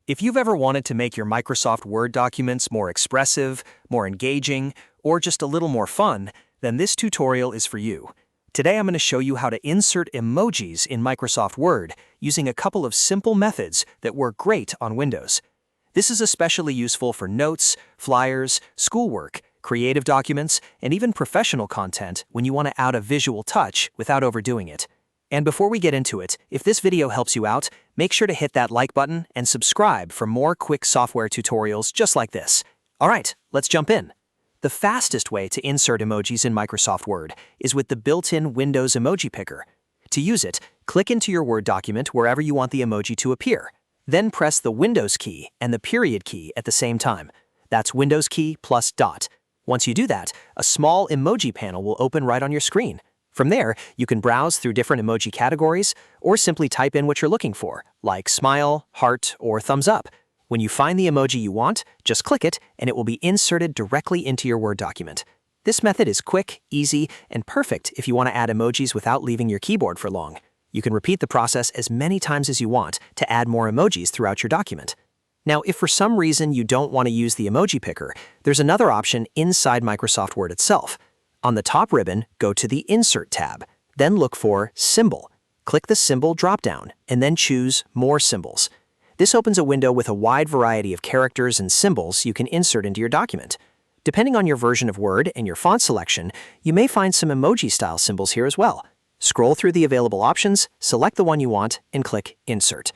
If you've ever wanted to make your Microsoft Word documents more expressive, more engaging, or just a little more fun, then this tutorial is for you. Today I'm going to show you how to insert emojis in Microsoft Word using a couple of simple methods that work great on Windows. This is especially useful for notes, flyers, schoolwork, creative documents, and even professional content when you want to add a visual touch without overdoing it. And before we get into it, if this video helps you out, make sure to hit that like button and subscribe for more quick software tutorials just like this. Alright, let's jump in. The fastest way to insert emojis in Microsoft Word is with the built-in Windows Emoji Picker. To use it, click into your Word document wherever you want the emoji to appear. Then press the Windows key and the period key at the same time. That's Windows key plus dot. Once you do that, a small emoji panel will open right on your screen. From there, you can browse through different emoji categories or simply type in what you're looking for, like smile, heart, or thumbs up. When you find the emoji you want, just click it and it will be inserted directly into your Word document. This method is quick, easy, and perfect if you want to add emojis without leaving your keyboard for long. You can repeat the process as many times as you want to add more emojis throughout your document. Now, if for some reason you don't want to use the emoji picker, there's another option inside Microsoft Word itself. On the top ribbon, go to the Insert tab, then look for Symbol. Click the Symbol dropdown, and then choose More Symbols. This opens a window with a wide variety of characters and symbols you can insert into your document. Depending on your version of Word and your font selection, you may find some emoji-style symbols here as well. Scroll through the available options, select the one you want, and click Insert.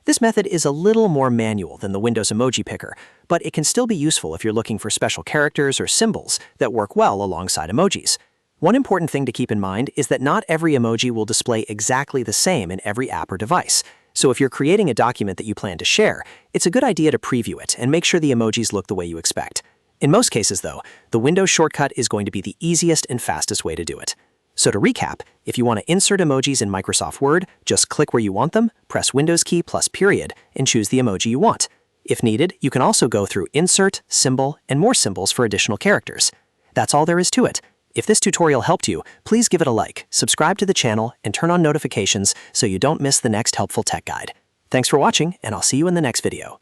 This method is a little more manual than the Windows Emoji Picker, but it can still be useful if you're looking for special characters or symbols that work well alongside emojis. One important thing to keep in mind is that not every emoji will display exactly the same in every app or device. So if you're creating a document that you plan to share, it's a good idea to preview it and make sure the emojis look the way you expect. In most cases, though, the Windows shortcut is going to be the easiest and fastest way to do it. So to recap, if you want to insert emojis in Microsoft Word, just click where you want them, press Windows key plus period, and choose the emoji you want. If needed, you can also go through Insert, Symbol, and More Symbols for additional characters. That's all there is to it. If this tutorial helped you, please give it a like, subscribe to the channel, and turn on notifications so you don't miss the next helpful tech guide. Thanks for watching, and I'll see you in the next video.